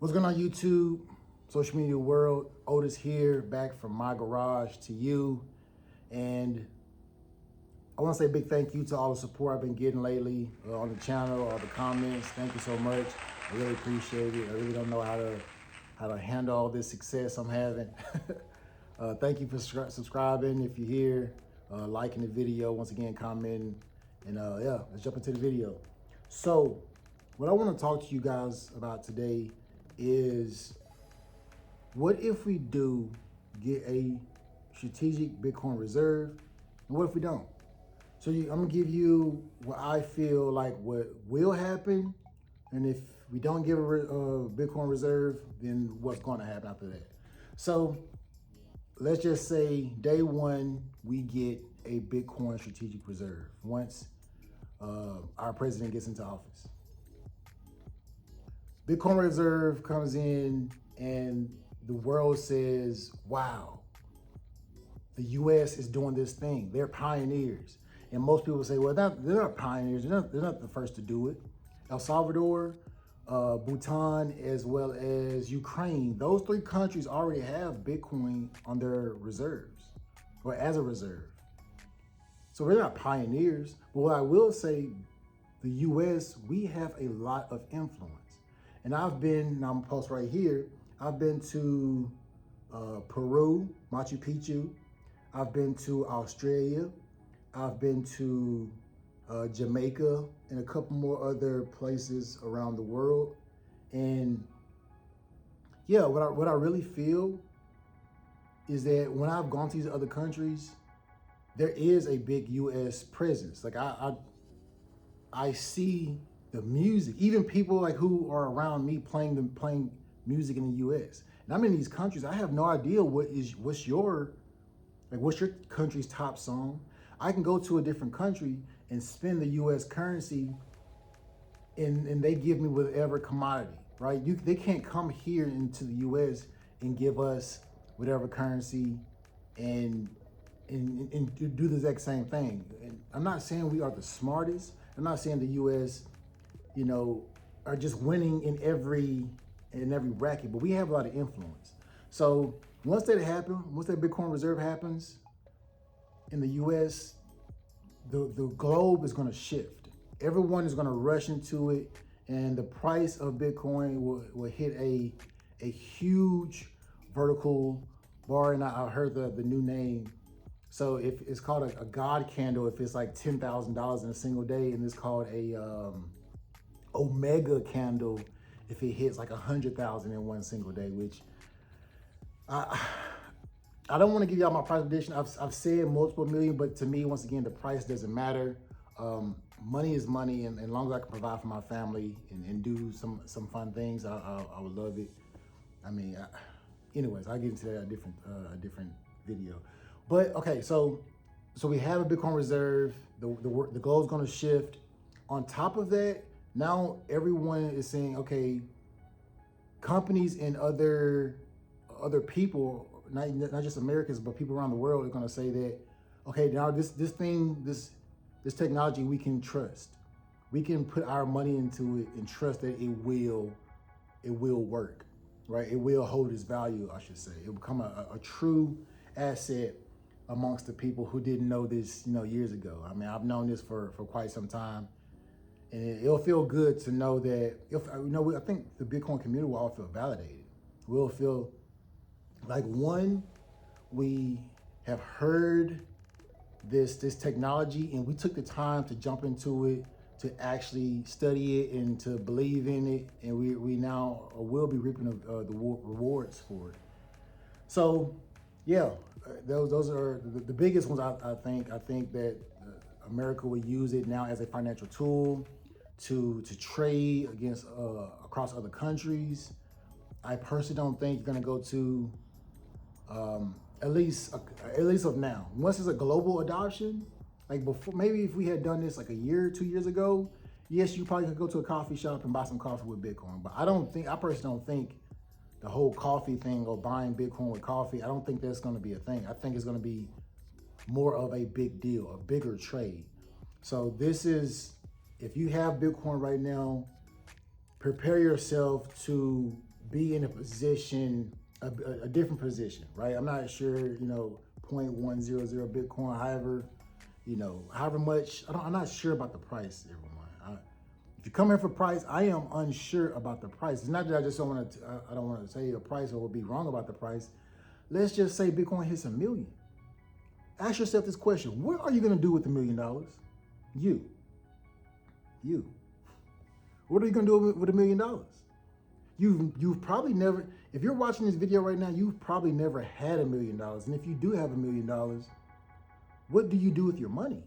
What's going on, YouTube, social media world? Otis here, back from my garage to you. And I want to say a big thank you to all the support I've been getting lately on the channel, all the comments. Thank you so much. I really appreciate it. I really don't know how to handle all this success I'm having. Thank you for subscribing if you're here, liking the video, once again, commenting. And yeah, let's jump into the video. So what I want to talk to you guys about today is, what if we do get a strategic Bitcoin reserve, and what if we don't? So I'm gonna give you what I feel like what will happen, and if we don't give a Bitcoin reserve, then what's gonna happen after that. So let's just say day one, we get a Bitcoin strategic reserve once our president gets into office. Bitcoin reserve comes in and the world says, wow, the US is doing this thing. They're pioneers. And most people say, well, they're not pioneers. They're not the first to do it. El Salvador, Bhutan, as well as Ukraine, those three countries already have Bitcoin on their reserves, or as a reserve. So we're not pioneers. But what I will say, the US, we have a lot of influence. And I'm gonna post right here, I've been to Peru, Machu Picchu. I've been to Australia. I've been to Jamaica and a couple more other places around the world. And yeah, what I really feel is that when I've gone to these other countries, there is a big US presence. Like I see the music, even people like who are around me playing music in the US. And I'm in these countries, I have no idea what's your country's top song. I can go to a different country and spend the US currency and they give me whatever commodity, right? They can't come here into the US and give us whatever currency and do the exact same thing. And I'm not saying we are the smartest. I'm not saying the US, are just winning in every racket, but we have a lot of influence. So once that Bitcoin reserve happens in the US, the globe is going to shift. Everyone is going to rush into it, and the price of Bitcoin will hit a huge vertical bar. And I heard the new name. So if it's called a God candle, if it's like $10,000 in a single day, and it's called a Omega candle if it hits like 100,000 in one single day, which I don't want to give y'all my price prediction. I've said multiple million, but to me, once again, the price doesn't matter. Money is money, and as long as I can provide for my family and do some fun things, I would love it. I mean, anyways, I'll get into that a different video. But okay, so we have a Bitcoin reserve. The goal is going to shift. On top of that, now everyone is saying, okay, companies and other people, not just Americans, but people around the world are going to say that, okay, now this technology we can trust. We can put our money into it and trust that it will work, right? It will hold its value, I should say. It will become a true asset amongst the people who didn't know this, years ago. I mean, I've known this for quite some time. And it'll feel good to know that, I think the Bitcoin community will all feel validated. We'll feel like, one, we have heard this technology and we took the time to jump into it, to actually study it and to believe in it. And we now will be reaping the rewards for it. So yeah, those are the biggest ones. I think that America will use it now as a financial tool to trade against across other countries. I personally don't think you're gonna go to at least of now. Once it's a global adoption, like before, maybe if we had done this like a year, 2 years ago, yes, you probably could go to a coffee shop and buy some coffee with Bitcoin. But I personally don't think the whole coffee thing or buying Bitcoin with coffee, I don't think that's gonna be a thing. I think it's gonna be more of a big deal, a bigger trade. So this is, if you have Bitcoin right now, prepare yourself to be in a position, a different position, right? I'm not sure, 0.100 Bitcoin, however much, I'm not sure about the price, everyone. If you come here for price, I am unsure about the price. It's not that I just don't want to, I don't want to say a price or be wrong about the price. Let's just say Bitcoin hits 1 million. Ask yourself this question: what are you going to do with $1 million? You. What are you going to do with $1 million? You've probably never, if you're watching this video right now, you've probably never had $1 million. And if you do have $1 million, what do you do with your money?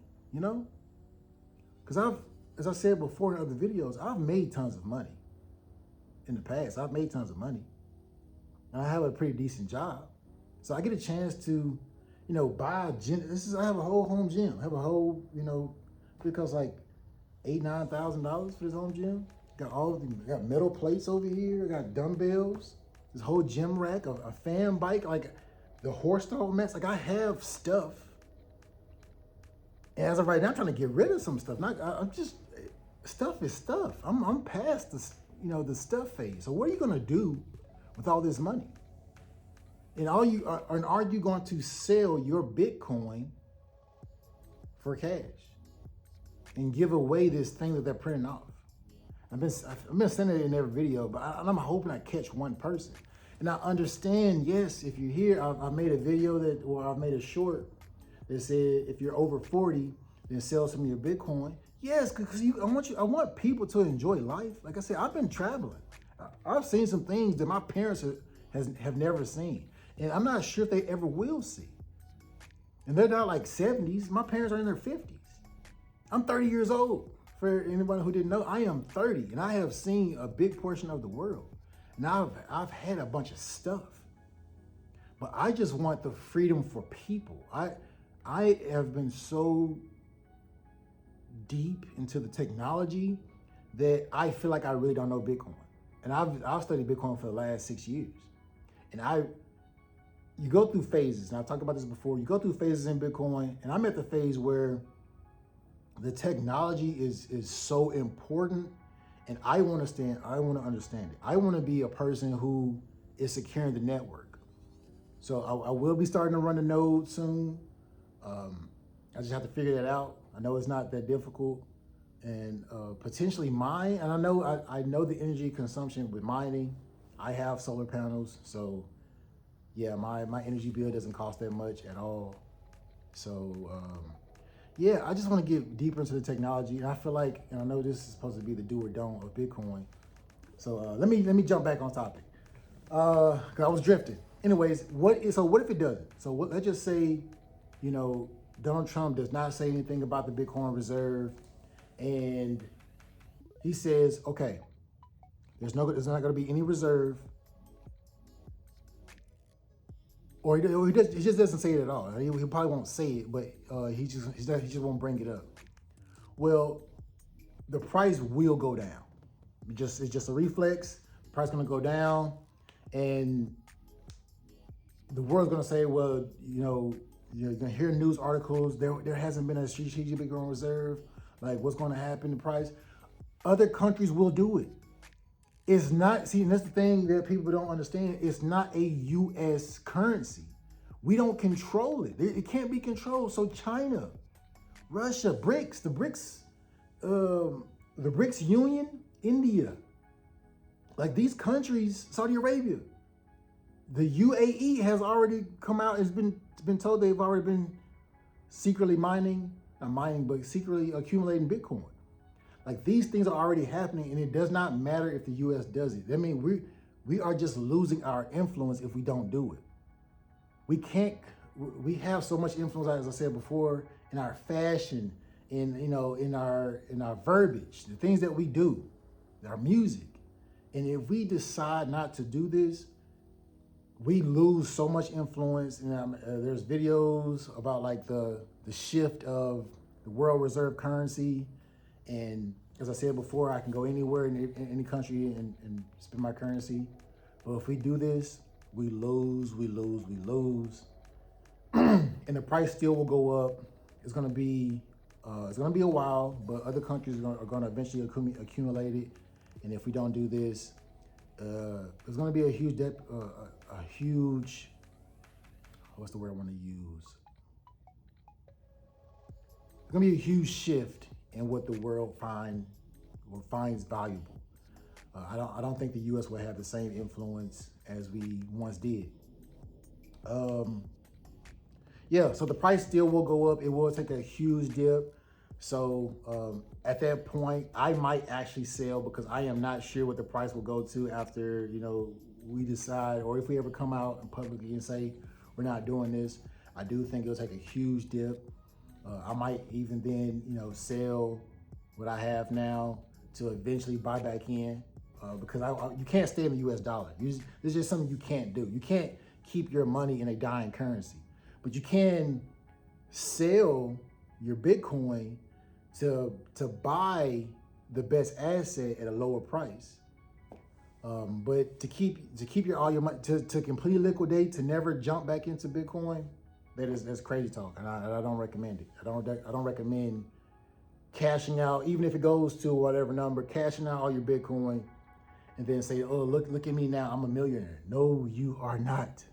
Because as I said before in other videos, I've made tons of money in the past. I've made tons of money. And I have a pretty decent job. So I get a chance to, buy a gym. I have a whole home gym. I have a whole, it costs like $8,000-9,000 for this home gym. Got metal plates over here. I got dumbbells, this whole gym rack, a fan bike, like the horse stall mats. Like I have stuff. And as of right now, I'm trying to get rid of some stuff. Stuff is stuff. I'm past the stuff phase. So what are you gonna do with all this money? And are you going to sell your Bitcoin for cash and give away this thing that they're printing off? I've been saying it in every video, but I'm hoping I catch one person. And I understand, yes, if you're here, I made a video I've made a short that said if you're over 40, then sell some of your Bitcoin. Yes, because I want people to enjoy life. Like I said, I've been traveling. I've seen some things that my parents have never seen. And I'm not sure if they ever will see. And they're not like 70s. My parents are in their 50s. I'm 30 years old. For anyone who didn't know, I am 30 and I have seen a big portion of the world. And I've had a bunch of stuff. But I just want the freedom for people. I have been so deep into the technology that I feel like I really don't know Bitcoin. And I've studied Bitcoin for the last 6 years. And you go through phases, and I've talked about this before, you go through phases in Bitcoin, and I'm at the phase where the technology is so important, and I want to understand it. I want to be a person who is securing the network. So I will be starting to run a node soon. I just have to figure that out. I know it's not that difficult, and potentially mine. And I know the energy consumption with mining. I have solar panels, so yeah, my energy bill doesn't cost that much at all. So yeah, I just want to get deeper into the technology, and I feel like, and I know this is supposed to be the do or don't of Bitcoin. So let me jump back on topic, cause I was drifting. Anyways, what if it doesn't? So let's just say, Donald Trump does not say anything about the Bitcoin reserve, and he says, okay, there's not going to be any reserve, or he just doesn't say it at all. He probably won't say it, but he just won't bring it up. Well, the price will go down. It's just a reflex. The price is going to go down, and the world's going to say, well, you're going to hear news articles. There hasn't been a strategic Bitcoin reserve. Like, what's going to happen to the price? Other countries will do it. It's not, and that's the thing that people don't understand. It's not a U.S. currency. We don't control it. It can't be controlled. So China, Russia, the BRICS Union, India, like these countries, Saudi Arabia, the UAE has already come out. It's been told they've already been secretly secretly accumulating Bitcoin. Like, these things are already happening, and it does not matter if the U.S. does it. I mean, we are just losing our influence if we don't do it. We have so much influence, as I said before, in our fashion, in our verbiage, the things that we do, our music. And if we decide not to do this, we lose so much influence. And there's videos about like the shift of the world reserve currency. And as I said before, I can go anywhere in any country and spend my currency. But if we do this, we lose. And the price still will go up. It's gonna be a while, but other countries are gonna eventually accumulate it. And if we don't do this, There's going to be a huge a huge, what's the word I want to use? There's going to be a huge shift in what the world finds valuable. I don't think the U.S. will have the same influence as we once did. Yeah, so the price still will go up. It will take a huge dip. So at that point, I might actually sell because I am not sure what the price will go to after, you know, we decide, or if we ever come out in publicly and say we're not doing this. I do think it'll take a huge dip. I might even then, you know, sell what I have now to eventually buy back in because you can't stay in the U.S. dollar. This is just something you can't do. You can't keep your money in a dying currency, but you can sell your Bitcoin to buy the best asset at a lower price. But to keep all your money, to completely liquidate, to never jump back into Bitcoin, that's crazy talk, and I don't recommend it. I don't recommend cashing out, even if it goes to whatever number, cashing out all your Bitcoin, and then say, oh, look at me now, I'm a millionaire. No, you are not.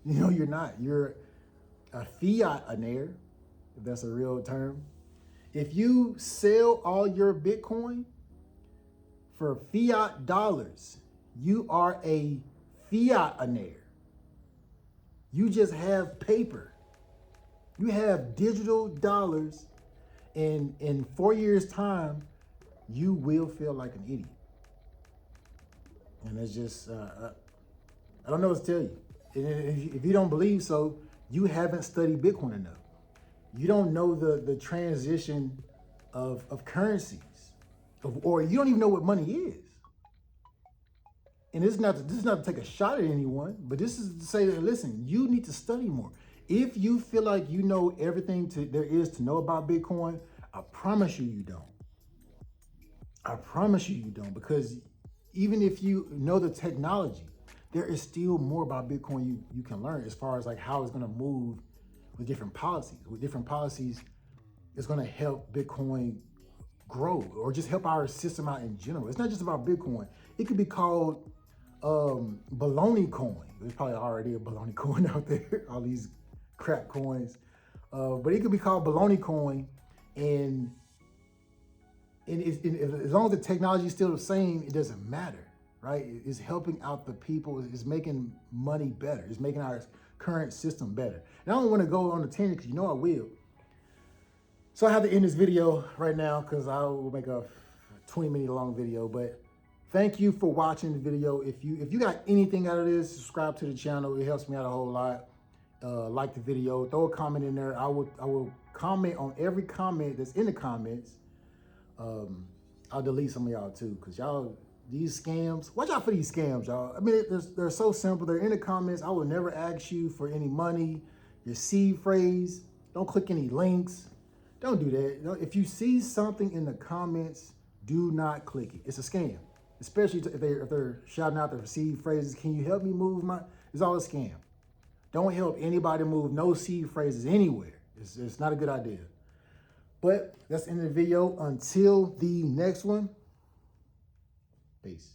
You know, you're not. You're a fiat-aire, if that's a real term. If you sell all your Bitcoin for fiat dollars, you are a fiat-aire. You just have paper. You have digital dollars, and in 4 years' time, you will feel like an idiot. And it's just, I don't know what to tell you. And if you don't believe so, you haven't studied Bitcoin enough. You don't know the transition of currencies, or you don't even know what money is. And this is not to take a shot at anyone, but this is to say that, listen, you need to study more. If you feel like you know everything there is to know about Bitcoin, I promise you, you don't. I promise you, you don't, because even if you know the technology, there is still more about Bitcoin you can learn as far as like how it's going to move with different policies. With different policies, it's going to help Bitcoin grow or just help our system out in general. It's not just about Bitcoin. It could be called baloney coin. There's probably already a baloney coin out there, all these crap coins. But it could be called baloney coin, and as long as the technology is still the same, it doesn't matter, right? It's helping out the people. It's making money better. It's making our current system better. And I don't want to go on a tangent because you know I will. So I have to end this video right now because I will make a 20-minute long video. But thank you for watching the video. If you got anything out of this, subscribe to the channel. It helps me out a whole lot. Like the video, throw a comment in there. I will comment on every comment that's in the comments. I'll delete some of y'all too, because y'all, these scams, watch out for these scams, y'all. I mean, they're so simple. They're in the comments. I will never ask you for any money, your seed phrase. Don't click any links. Don't do that. If you see something in the comments, do not click it. It's a scam, especially if they're shouting out their seed phrases. Can you help me move my? It's all a scam. Don't help anybody move no seed phrases anywhere. It's not a good idea. But that's the end of the video. Until the next one, peace.